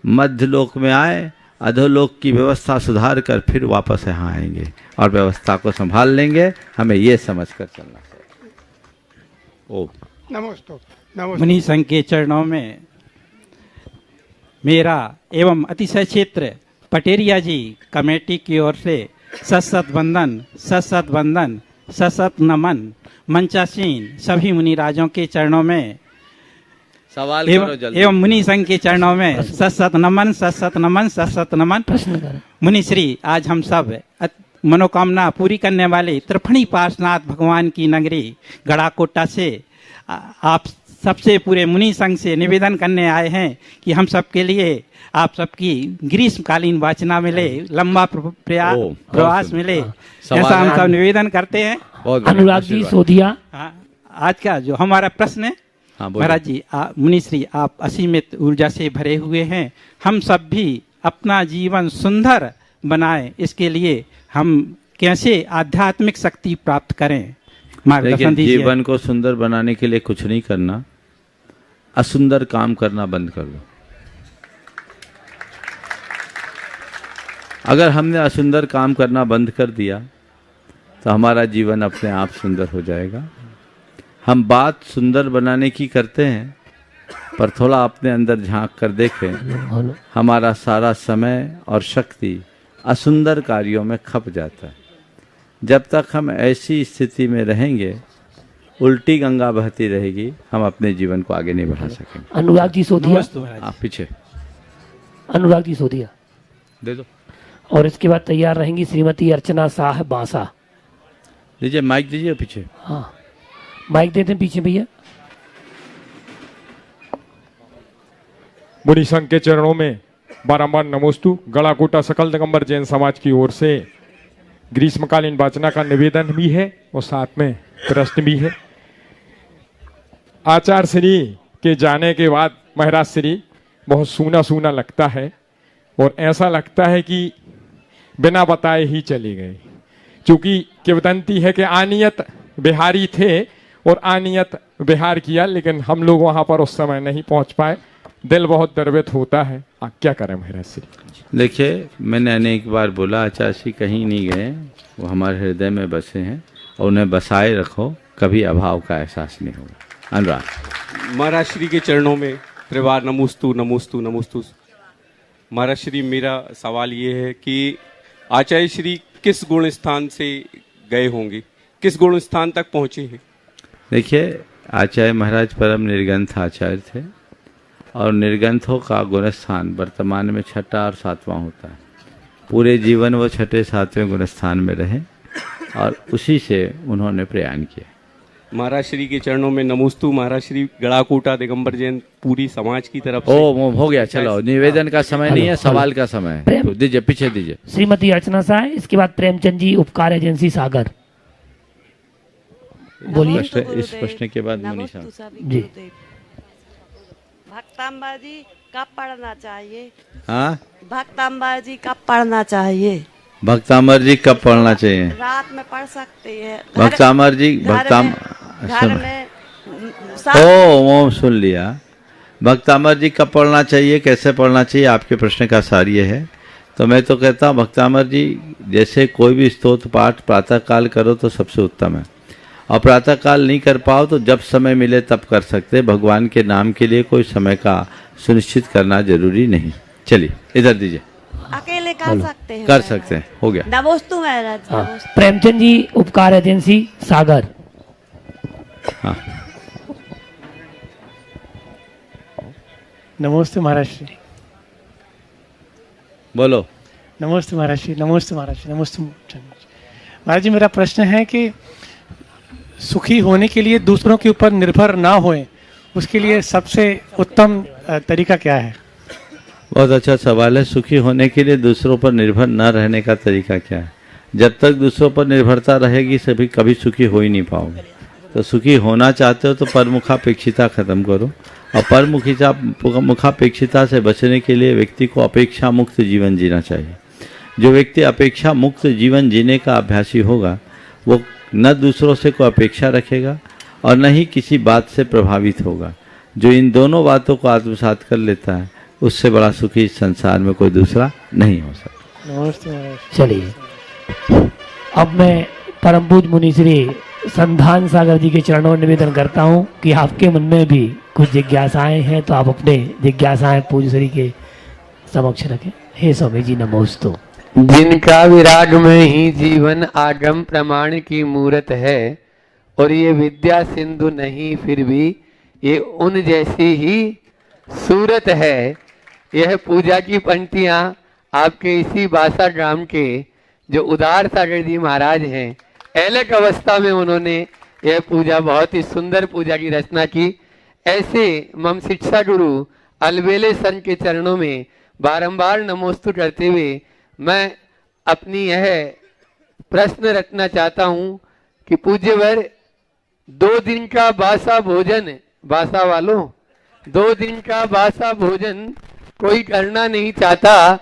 मध्य लोक में आए, अधोलोक की व्यवस्था सुधार कर फिर वापस यहाँ आएंगे और व्यवस्था को संभाल लेंगे। हमें ये समझ कर चलना चाहिए। ओ नमोस्तु। मुनि संघ के चरणों में मेरा एवं अतिशय क्षेत्र पटेरिया जी कमेटी की ओर से सत वंदन, सत वंदन, सत नमन। मंचासीन सभी मुनि राजों के चरणों में सवाल करो जल्दी। एवं मुनि संघ के चरणों में सत नमन, सत नमन, सत नमन। प्रश्न मुनि श्री, आज हम सब मनोकामना पूरी करने वाले त्रिफणी पार्श्वनाथ भगवान की नगरी गड़ाकोटा से आप सबसे पूरे मुनि संघ से निवेदन करने आए हैं कि हम सबके लिए आप सबकी ग्रीष्मकालीन वाचना मिले, लंबा प्रवास मिले, ऐसा हम सब निवेदन करते हैं। अनुराग जी सोधिया। आज का जो हमारा प्रश्न है महाराज जी, मुनि श्री आप असीमित ऊर्जा से भरे हुए हैं, हम सब भी अपना जीवन सुंदर बनाएं, इसके लिए हम कैसे आध्यात्मिक शक्ति प्राप्त करें, मार्गदर्शन दीजिए। जीवन को सुंदर बनाने के लिए कुछ नहीं करना, असुंदर काम करना बंद कर दो। अगर हमने असुंदर काम करना बंद कर दिया तो हमारा जीवन अपने आप सुंदर हो जाएगा। हम बात सुंदर बनाने की करते हैं, पर थोड़ा अपने अंदर झांक कर देखें, हमारा सारा समय और शक्ति असुंदर कार्यों में खप जाता है। जब तक हम ऐसी स्थिति में रहेंगे, उल्टी गंगा बहती रहेगी, हम अपने जीवन को आगे नहीं बढ़ा सकेंगे। अनुराग जी सोधिया। आप पीछे अनुराग जी सोधिया दे दो। और इसके बाद तैयार रहेंगी श्रीमती अर्चना शाह बांसा। दीजिए माइक, दीजिए पीछे। हाँ माइक देते हैं पीछे भैया। मुनि संघ के चरणों में बारंबार नमोस्तु। गड़ाकोटा सकल दिगंबर जैन समाज की ओर से ग्रीष्मकालीन वाचना का निवेदन भी है और साथ में प्रश्न भी है। आचार्य श्री के जाने के बाद महाराज श्री बहुत सूना सूना लगता है और ऐसा लगता है कि बिना बताए ही चले गए, क्योंकि किंवदंती है कि आनियत बिहारी थे और आनियत बिहार किया, लेकिन हम लोग वहां पर उस समय नहीं पहुंच पाए। दिल बहुत द्रवित होता है, क्या करें महाराज श्री। देखिए, मैंने अनेक बार बोला आचार्य श्री कहीं नहीं गए, वो हमारे हृदय में बसे हैं और उन्हें बसाए रखो, कभी अभाव का एहसास नहीं होगा। अनुराग। महाराज श्री के चरणों में त्रिवार नमोस्तु नमोस्तु नमोस्तु। महाराज श्री, मेरा सवाल ये है कि आचार्य श्री किस गुण स्थान से गए होंगे, किस गुण स्थान तक पहुंचे हैं? देखिए, आचार्य महाराज परम निर्ग्रंथ आचार्य थे और निर्ग्रंथों का गुण स्थान वर्तमान में छठा और सातवां होता है। पूरे जीवन वो छठे सातवें गुण स्थान में रहे और उसी से उन्होंने प्रयाण किया। महाराज श्री के चरणों में नमोस्तु। महाराज श्री गड़ाकोटा दिगंबर जैन पूरी समाज की तरफ से। हो गया, चलो निवेदन का समय नहीं है, सवाल का समय है। तो दीजिए, पीछे दीजिए। श्रीमती अर्चना शाह, इसके बाद प्रेमचंद जी, उपकार एजेंसी सागर। बोलिए। इस प्रश्न के बाद मुनि साहब जी। भक्तांबा जी कब पढ़ना चाहिए? हाँ, भक्तांबा जी कब पढ़ना चाहिए? भक्तामर जी कब पढ़ना चाहिए? रात में पढ़ सकते हैं। भक्तामर जी, घर में ओम सुन लिया। भक्तामर जी कब पढ़ना चाहिए, कैसे पढ़ना चाहिए, आपके प्रश्न का सार ये है। तो मैं तो कहता हूँ भक्तामर जी, जैसे कोई भी स्तोत्र पाठ प्रातः काल करो तो सबसे उत्तम है, और प्रातः काल नहीं कर पाओ तो जब समय मिले तब कर सकते। भगवान के नाम के लिए कोई समय का सुनिश्चित करना जरूरी नहीं। चलिए इधर दीजिए। अकेले कर सकते हैं? कर सकते हैं, हो गया। नमोस्तु महाराज। प्रेमचंद जी, उपकार एजेंसी सागर। हाँ, नमस्ते महाराज श्री। बोलो। नमस्ते महाराज श्री, नमस्ते महाराज श्री, नमस्ते महाराज जी। मेरा प्रश्न है कि सुखी होने के लिए दूसरों के ऊपर निर्भर ना होए, उसके लिए सबसे उत्तम तरीका क्या है? बहुत अच्छा सवाल है। सुखी होने के लिए दूसरों पर निर्भर न रहने का तरीका क्या है? जब तक दूसरों पर निर्भरता रहेगी सभी कभी सुखी हो ही नहीं पाओगे। तो सुखी होना चाहते हो तो परमुखापेक्षिता खत्म करो, और मुखापेक्षिता से बचने के लिए व्यक्ति को अपेक्षा मुक्त जीवन जीना चाहिए। जो व्यक्ति अपेक्षा मुक्त जीवन जीने का अभ्यासी होगा वो न दूसरों से कोई अपेक्षा रखेगा और न ही किसी बात से प्रभावित होगा। जो इन दोनों बातों को आत्मसात कर लेता है उससे बड़ा सुखी इस संसार में कोई दूसरा नहीं हो सकता। चलिए, अब मैं परम पूज्य मुनि श्री संधान सागर जी के चरणों में निवेदन करता हूँ कि आपके मन में भी कुछ जिज्ञासाएं हैं तो आप अपने जिज्ञासाएं पूज्य श्री के समक्ष रखें। हे स्वामी जी, नमोस्तु। जिनका विराग में ही जीवन आगम प्रमाण की मूरत है, और ये विद्या सिंधु नहीं फिर भी ये उन जैसी ही सूरत है। यह पूजा की पंक्तियाँ आपके इसी बासा ग्राम के जो उदार सागर जी महाराज हैं, ऐलक अवस्था में उन्होंने यह पूजा बहुत ही सुंदर पूजा की रचना की। ऐसे मम शिक्षा गुरु अलबेले सन के चरणों में बारंबार नमोस्तु करते हुए मैं अपनी यह प्रश्न रखना चाहता हूं कि पूज्यवर 2 दिन का बासा भोजन, बासा वालों 2 दिन का बासा भोजन कोई करना नहीं चाहता,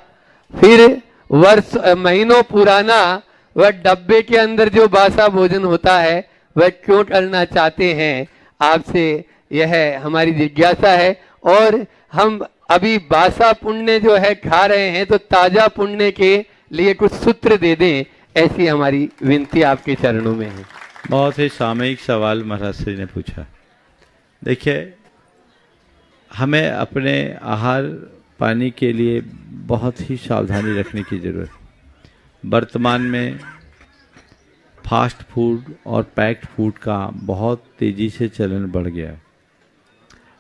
फिर वर्ष महीनों पुराना वह डब्बे के अंदर जो बासा भोजन होता है वह क्यों करना चाहते हैं? आपसे यह हमारी जिज्ञासा है। और हम अभी बासा पुण्य जो है खा रहे हैं, तो ताजा पुण्य के लिए कुछ सूत्र दे दें, ऐसी हमारी विनती आपके चरणों में है। बहुत ही सामयिक सवाल महाराज श्री ने पूछा। देखिए, हमें अपने आहार पानी के लिए बहुत ही सावधानी रखने की जरूरत है। वर्तमान में फास्ट फूड और पैक्ड फूड का बहुत तेजी से चलन बढ़ गया है,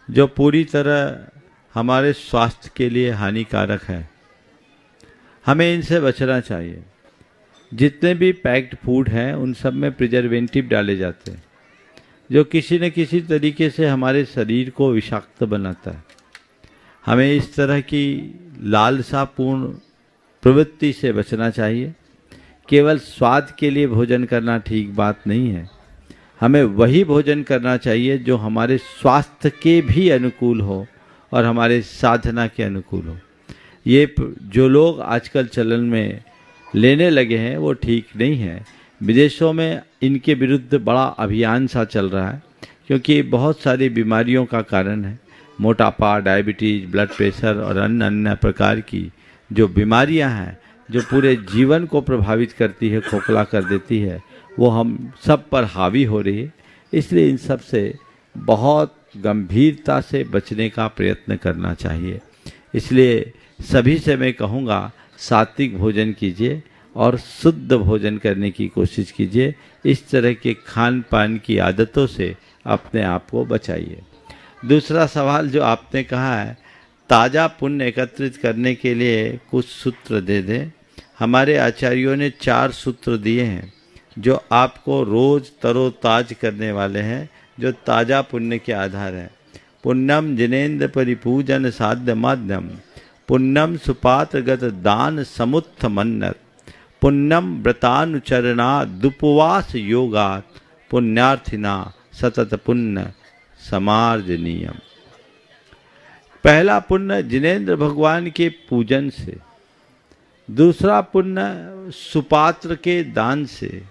जो पूरी तरह हमारे स्वास्थ्य के लिए हानिकारक है। हमें इनसे बचना चाहिए। जितने भी पैक्ड फूड हैं उन सब में प्रिजर्वेटिव डाले जाते हैं, जो किसी न किसी तरीके से हमारे शरीर को विषाक्त बनाता है। हमें इस तरह की लालसापूर्ण प्रवृत्ति से बचना चाहिए। केवल स्वाद के लिए भोजन करना ठीक बात नहीं है। हमें वही भोजन करना चाहिए जो हमारे स्वास्थ्य के भी अनुकूल हो और हमारे साधना के अनुकूल हो। ये जो लोग आजकल चलन में लेने लगे हैं वो ठीक नहीं है। विदेशों में इनके विरुद्ध बड़ा अभियान सा चल रहा है, क्योंकि बहुत सारी बीमारियों का कारण है। मोटापा, डायबिटीज, ब्लड प्रेशर और अन्य अन्य प्रकार की जो बीमारियां हैं, जो पूरे जीवन को प्रभावित करती है, खोखला कर देती है, वो हम सब पर हावी हो रही है। इसलिए इन सब से बहुत गंभीरता से बचने का प्रयत्न करना चाहिए। इसलिए सभी से मैं कहूँगा, सात्विक भोजन कीजिए और शुद्ध भोजन करने की कोशिश कीजिए। इस तरह के खान पान की आदतों से अपने आप को बचाइए। दूसरा सवाल जो आपने कहा है, ताज़ा पुण्य एकत्रित करने के लिए कुछ सूत्र दे दें। हमारे आचार्यों ने 4 सूत्र दिए हैं जो आपको रोज तरोताज करने वाले हैं, जो ताज़ा पुण्य के आधार हैं। पुण्यम जिनेन्द्र परिपूजन साध्य माध्यम, पुण्यम सुपात्रगत दान समुत्थ मन्नत, पुण्यम व्रतानुचरणा दुपवास योगात, पुण्यार्थिना सतत पुण्य समार्जनीयम। पहला पुण्य जिनेन्द्र भगवान के पूजन से, दूसरा पुण्य सुपात्र के दान से,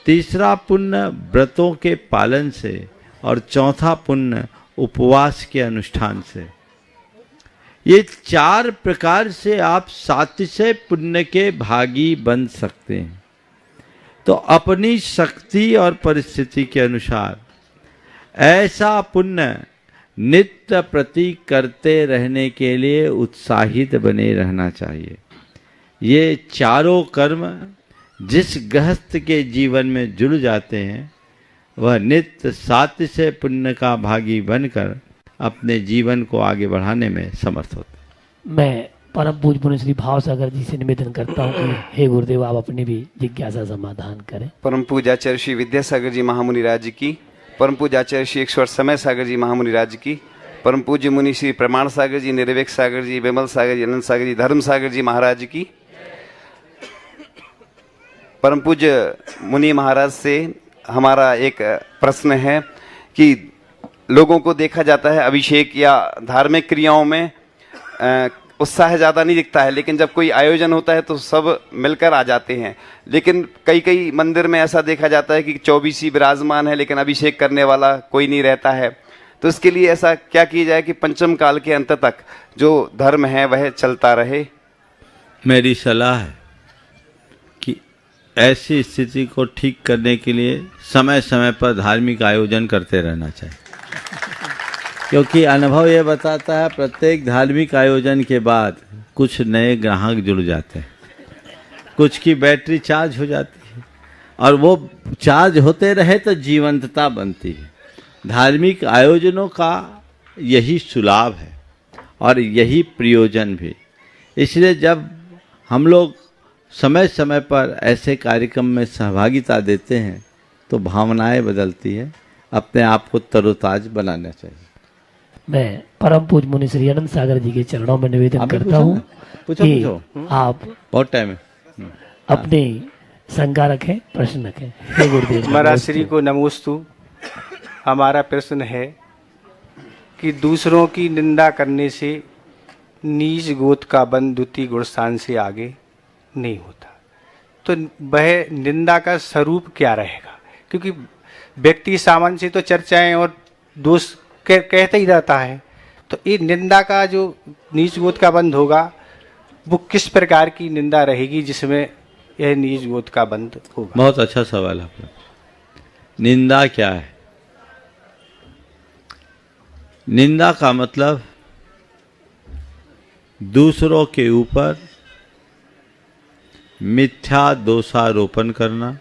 तीसरा पुण्य व्रतों के पालन से और चौथा पुण्य उपवास के अनुष्ठान से। ये 4 प्रकार से आप सातिशय पुण्य के भागी बन सकते हैं। तो अपनी शक्ति और परिस्थिति के अनुसार ऐसा पुण्य नित्य प्रति करते रहने के लिए उत्साहित बने रहना चाहिए। ये चारों कर्म जिस गृहस्थ के जीवन में जुड़ जाते हैं, वह नित्य सातिशय पुण्य का भागी बनकर अपने जीवन को आगे बढ़ाने में समर्थ होते हैं। मैं परम पूज्य पुण्य श्री भाव सागर जी से निवेदन करता हूँ कि हे गुरुदेव, आप अपनी भी जिज्ञासा समाधान करें। परम पूज्य आचार्य श्री विद्यासागर जी महामुनि राज की, परम पूज्य आचार्य श्री 108 समय सागर जी महामुनि राज की, परम पूज्य मुनि श्री प्रमाण सागर जी, निर्वेक सागर जी, विमल सागर जी, अनंत सागर जी, धर्म सागर जी महाराज की। परम पूज्य मुनि महाराज से हमारा एक प्रश्न है कि लोगों को देखा जाता है अभिषेक या धार्मिक क्रियाओं में उत्साह ज़्यादा नहीं दिखता है, लेकिन जब कोई आयोजन होता है तो सब मिलकर आ जाते हैं। लेकिन कई कई मंदिर में ऐसा देखा जाता है कि 24 ही विराजमान है, लेकिन अभिषेक करने वाला कोई नहीं रहता है। तो इसके लिए ऐसा क्या किया जाए कि पंचम काल के अंत तक जो धर्म है वह चलता रहे? मेरी सलाह है कि ऐसी स्थिति को ठीक करने के लिए समय समय पर धार्मिक आयोजन करते रहना चाहिए, क्योंकि अनुभव ये बताता है प्रत्येक धार्मिक आयोजन के बाद कुछ नए ग्राहक जुड़ जाते हैं, कुछ की बैटरी चार्ज हो जाती है और वो चार्ज होते रहे तो जीवंतता बनती है। धार्मिक आयोजनों का यही सुलाभ है और यही प्रयोजन भी। इसलिए जब हम लोग समय समय पर ऐसे कार्यक्रम में सहभागिता देते हैं तो भावनाएं बदलती है, अपने आप को तरोताज बनाना चाहिए। मैं परम पूज मुनि श्री अनंत सागर जी के चरणों में निवेदन करता हूँ कि आप बहुत टाइम है अपने शंका रखें, प्रश्न रखें। हे गुरुदेव। महाराज श्री को नमोस्तु। हमारा प्रश्न है कि दूसरों की निंदा करने से नीच गोत का बंध द्वितीय गुण स्थान से आगे नहीं होता, तो वह निंदा का स्वरूप क्या रहेगा? क्योंकि व्यक्ति सामान्य से तो चर्चाएं और दोष कहता ही रहता है, तो ये निंदा का जो नीच गोत का बंध होगा वो किस प्रकार की निंदा रहेगी जिसमें यह नीच गोत का बंध होगा? बहुत अच्छा सवाल आपका। निंदा क्या है? निंदा का मतलब दूसरों के ऊपर मिथ्या दोषारोपण करना।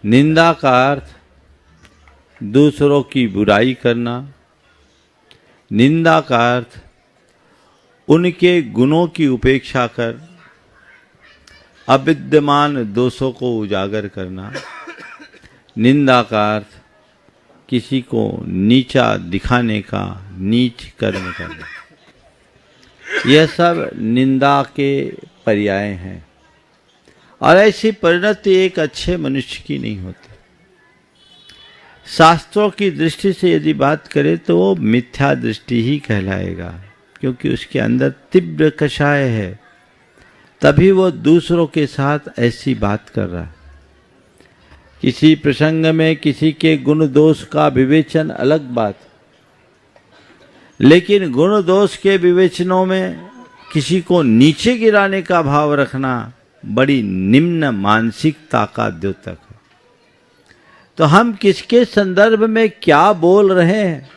निंदा का अर्थ दूसरों की बुराई करना। निंदा का अर्थ उनके गुणों की उपेक्षा कर अविद्यमान दोषों को उजागर करना। निंदा का अर्थ किसी को नीचा दिखाने का नीच कर्म करना। यह सब निंदा के पर्याय हैं और ऐसी परिणति एक अच्छे मनुष्य की नहीं होती। शास्त्रों की दृष्टि से यदि बात करें तो वो मिथ्या दृष्टि ही कहलाएगा, क्योंकि उसके अंदर तीव्र कषाय है, तभी वो दूसरों के साथ ऐसी बात कर रहा है। किसी प्रसंग में किसी के गुण दोष का विवेचन अलग बात, लेकिन गुण दोष के विवेचनों में किसी को नीचे गिराने का भाव रखना बड़ी निम्न मानसिकता का द्योतक है। तो हम किसके संदर्भ में क्या बोल रहे हैं,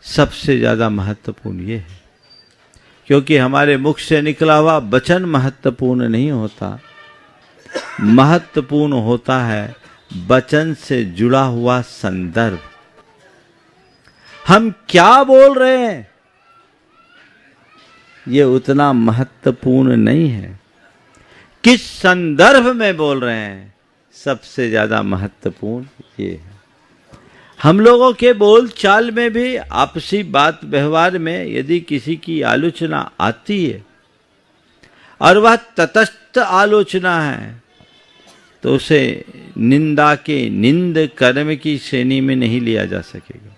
सबसे ज्यादा महत्वपूर्ण ये है, क्योंकि हमारे मुख से निकला हुआ वचन महत्वपूर्ण नहीं होता, महत्वपूर्ण होता है वचन से जुड़ा हुआ संदर्भ। हम क्या बोल रहे हैं ये उतना महत्वपूर्ण नहीं है, किस संदर्भ में बोल रहे हैं सबसे ज्यादा महत्वपूर्ण ये है। हम लोगों के बोल चाल में भी आपसी बात व्यवहार में यदि किसी की आलोचना आती है और वह तटस्थ आलोचना है तो उसे निंदा के निंद कर्म की श्रेणी में नहीं लिया जा सकेगा।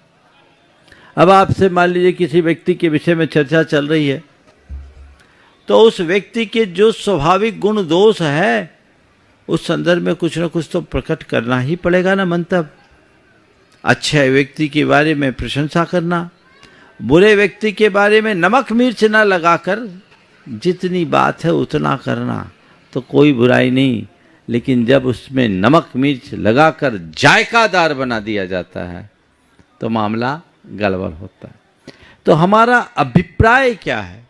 अब आपसे मान लीजिए किसी व्यक्ति के विषय में चर्चा चल रही है, तो उस व्यक्ति के जो स्वाभाविक गुण दोष है उस संदर्भ में कुछ न कुछ तो प्रकट करना ही पड़ेगा ना। मंतव्य अच्छे व्यक्ति के बारे में प्रशंसा करना, बुरे व्यक्ति के बारे में नमक मिर्च न लगाकर जितनी बात है उतना करना तो कोई बुराई नहीं, लेकिन जब उसमें नमक मिर्च लगाकर जायकादार बना दिया जाता है तो मामला गड़बड़ होता है। तो हमारा अभिप्राय क्या है,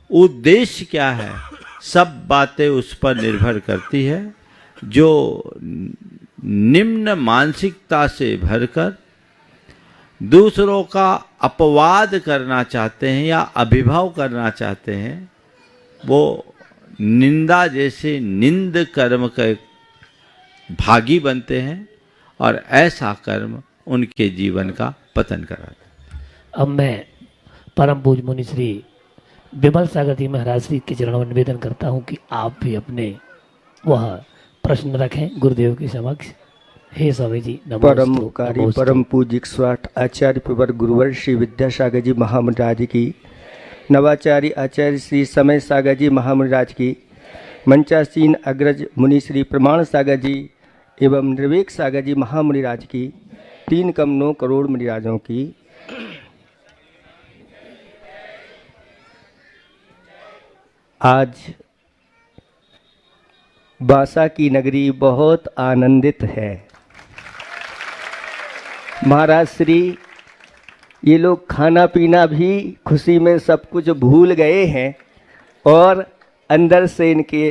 उद्देश्य क्या है, सब बातें उस पर निर्भर करती है जो निम्न मानसिकता से भरकर दूसरों का अपवाद करना चाहते हैं या अभिभाव करना चाहते हैं, वो निंदा जैसे निंद कर्म के भागी बनते हैं और ऐसा कर्म उनके जीवन का पतन कराता है। अब मैं परम पूज मुनि श्री विमल सागर जी महाराज श्री के चरणों में निवेदन करता हूं कि आप भी अपने वह प्रश्न रखें गुरुदेव के समक्ष। हे स्वामी जी परम उपकारी परम पूज्य स्वाट आचार्य प्रवर गुरुवर श्री विद्यासागर जी महामंडराज की, नवाचार्य आचार्य श्री समय सागर जी महामंडराज की, मंचासीन अग्रज मुनि श्री प्रमाण सागर जी एवं निर्वेक सागर जी महामुनिराज की, 3 करोड़ मुनिराजों की आज बांसा की नगरी बहुत आनंदित है। महाराज श्री ये लोग खाना पीना भी खुशी में सब कुछ भूल गए हैं और अंदर से इनके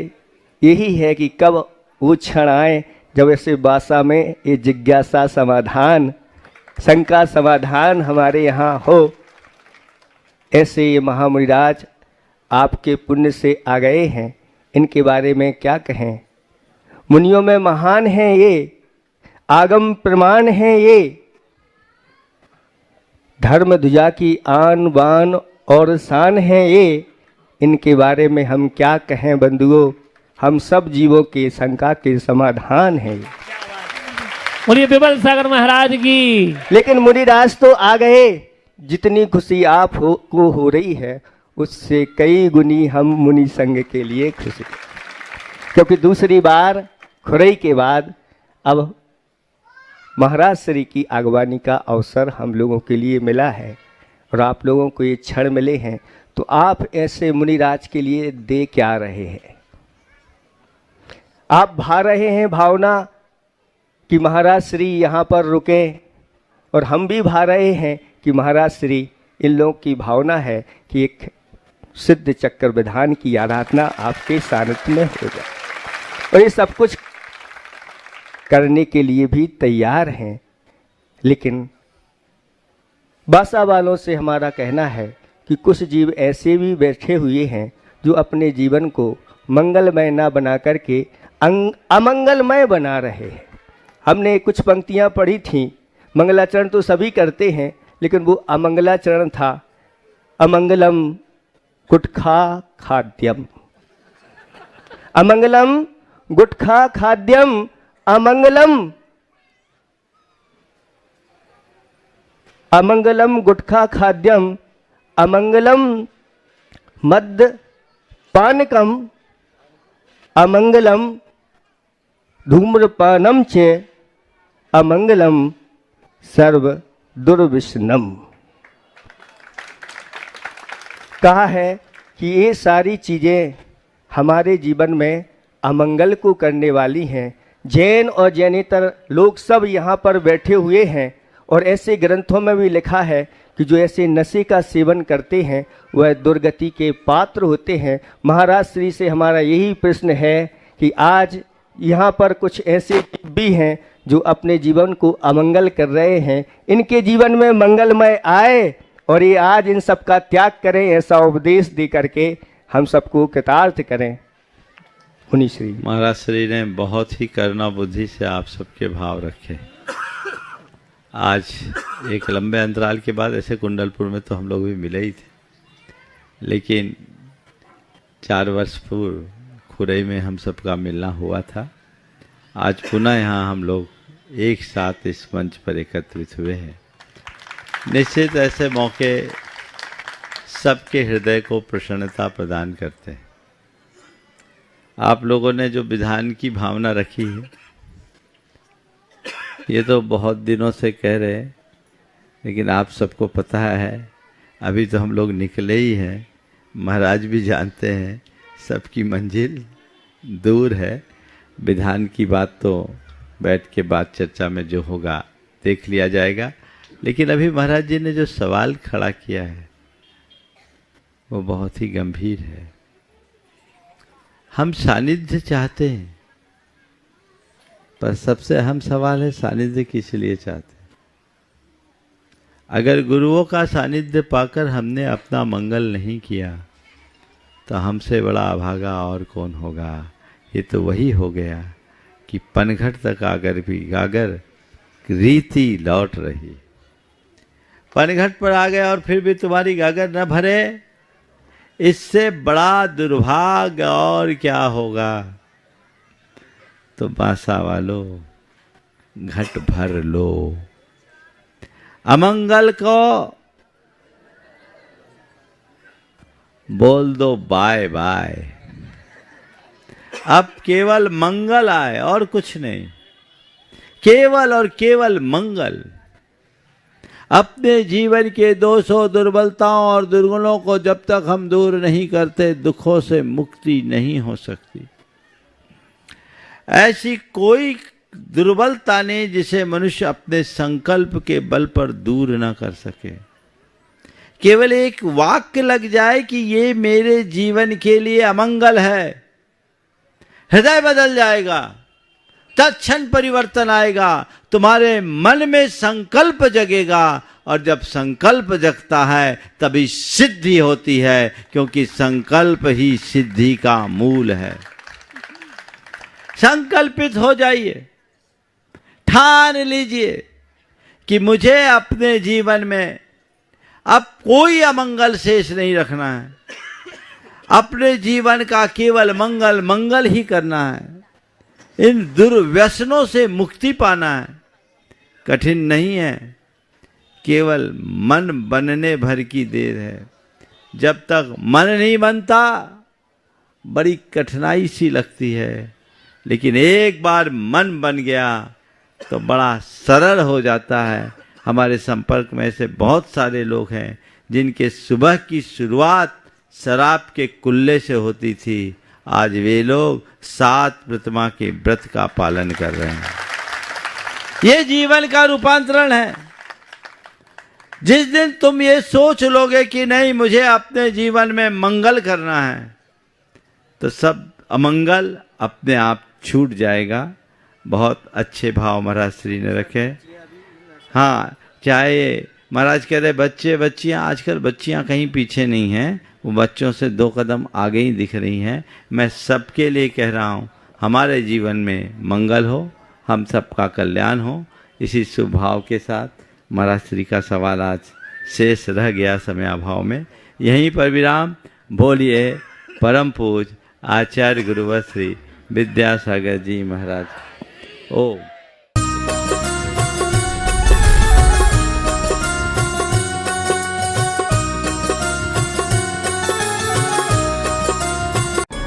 यही है कि कब वो क्षण आए जब ऐसे बांसा में ये जिज्ञासा समाधान, शंका समाधान हमारे यहाँ हो। ऐसे ये महामुनिराज आपके पुण्य से आ गए हैं, इनके बारे में क्या कहें। मुनियों में महान हैं ये, आगम प्रमाण हैं ये, धर्म ध्वजा की आन बान और शान है ये, इनके बारे में हम क्या कहें बंधुओं, हम सब जीवों के शंका के समाधान है। बोलिए बिमल सागर महाराज की। लेकिन मुनिराज तो आ गए, जितनी खुशी आप को हो रही है उससे कई गुनी हम मुनि संघ के लिए खुश हैं, क्योंकि दूसरी बार खुरई के बाद अब महाराज श्री की आगवानी का अवसर हम लोगों के लिए मिला है और आप लोगों को ये क्षण मिले हैं, तो आप ऐसे मुनिराज के लिए दे क्या रहे हैं? आप भा रहे हैं भावना कि महाराज श्री यहाँ पर रुके, और हम भी भा रहे हैं कि महाराज श्री, इन लोगों की भावना है कि एक सिद्ध चक्र विधान की आराधना आपके सानिध्य में हो जाए, और ये सब कुछ करने के लिए भी तैयार हैं। लेकिन बासा वालों से हमारा कहना है कि कुछ जीव ऐसे भी बैठे हुए हैं जो अपने जीवन को मंगलमय ना बना करके अमंगलमय बना रहे हैं। हमने कुछ पंक्तियां पढ़ी थीं, मंगलाचरण तो सभी करते हैं, लेकिन वो अमंगलाचरण था, अमंगलम गुटखा खाद्यम, अमंगलम गुटखा खाद्यम, अमंगलम गुटखा खाद्यम, अमंगलम मद्य पानकम, अमंगलम धूम्रपानम च, अमंगलम सर्व दुर्विष्णम। कहा है कि ये सारी चीज़ें हमारे जीवन में अमंगल को करने वाली हैं। जैन और जैनेतर लोग सब यहाँ पर बैठे हुए हैं, और ऐसे ग्रंथों में भी लिखा है कि जो ऐसे नशे का सेवन करते हैं वह दुर्गति के पात्र होते हैं। महाराज श्री से हमारा यही प्रश्न है कि आज यहाँ पर कुछ ऐसे भी हैं जो अपने जीवन को अमंगल कर रहे हैं, इनके जीवन में मंगलमय आए और ये आज इन सब का त्याग करें, ऐसा उपदेश दे करके हम सबको कृतार्थ करें। मुनि श्री महाराज श्री ने बहुत ही करुणा बुद्धि से आप सबके भाव रखे। आज एक लंबे अंतराल के बाद ऐसे कुंडलपुर में तो हम लोग भी मिले ही थे, लेकिन 4 वर्ष पूर्व खुरई में हम सबका मिलना हुआ था। आज पुनः यहाँ हम लोग एक साथ इस मंच पर एकत्रित हुए हैं। निश्चित ऐसे मौके सबके हृदय को प्रसन्नता प्रदान करते हैं। आप लोगों ने जो विधान की भावना रखी है, ये तो बहुत दिनों से कह रहे हैं, लेकिन आप सबको पता है अभी तो हम लोग निकले ही हैं। महाराज भी जानते हैं सबकी मंजिल दूर है। विधान की बात तो बैठ के बात चर्चा में जो होगा देख लिया जाएगा, लेकिन अभी महाराज जी ने जो सवाल खड़ा किया है वो बहुत ही गंभीर है। हम सानिध्य चाहते हैं, पर सबसे अहम सवाल है सानिध्य किस लिए चाहते हैं। अगर गुरुओं का सानिध्य पाकर हमने अपना मंगल नहीं किया तो हमसे बड़ा अभागा और कौन होगा। ये तो वही हो गया कि पनघट तक आकर भी गागर रीति लौट रही। पनघट पर आ गए और फिर भी तुम्हारी गागर न भरे, इससे बड़ा दुर्भाग्य और क्या होगा। तो बासा वालों घट भर लो, अमंगल को बोल दो बाय बाय। अब केवल मंगल आए और कुछ नहीं, केवल और केवल मंगल। अपने जीवन के दोषों, दुर्बलताओं और दुर्गुणों को जब तक हम दूर नहीं करते, दुखों से मुक्ति नहीं हो सकती। ऐसी कोई दुर्बलता नहीं जिसे मनुष्य अपने संकल्प के बल पर दूर न कर सके। केवल एक वाक्य लग जाए कि ये मेरे जीवन के लिए अमंगल है, हृदय बदल जाएगा, तत्क्षण परिवर्तन आएगा, तुम्हारे मन में संकल्प जगेगा, और जब संकल्प जगता है तभी सिद्धि होती है, क्योंकि संकल्प ही सिद्धि का मूल है। संकल्पित हो जाइए, ठान लीजिए कि मुझे अपने जीवन में अब कोई अमंगल शेष नहीं रखना है। अपने जीवन का केवल मंगल मंगल ही करना है। इन दुर्व्यसनों से मुक्ति पाना है। कठिन नहीं है, केवल मन बनने भर की देर है। जब तक मन नहीं बनता बड़ी कठिनाई सी लगती है, लेकिन एक बार मन बन गया तो बड़ा सरल हो जाता है। हमारे संपर्क में ऐसे बहुत सारे लोग हैं जिनके सुबह की शुरुआत शराब के कुल्ले से होती थी। आज वे लोग 7 प्रतिमा के व्रत का पालन कर रहे हैं। ये जीवन का रूपांतरण है। जिस दिन तुम ये सोच लोगे कि नहीं मुझे अपने जीवन में मंगल करना है, तो सब अमंगल अपने आप छूट जाएगा। बहुत अच्छे भाव महाराज श्री ने रखे। हाँ, चाहे महाराज कह रहे बच्चे बच्चियाँ, आजकल बच्चियाँ कहीं पीछे नहीं हैं, वो बच्चों से 2 कदम आगे ही दिख रही हैं। मैं सबके लिए कह रहा हूँ, हमारे जीवन में मंगल हो, हम सबका कल्याण हो। इसी शुभ भाव के साथ महाराज श्री का सवाल आज शेष रह गया समय अभाव में। यहीं पर विराम। बोलिए परम पूज आचार्य गुरुवर श्री विद्यासागर जी महाराज। ओम।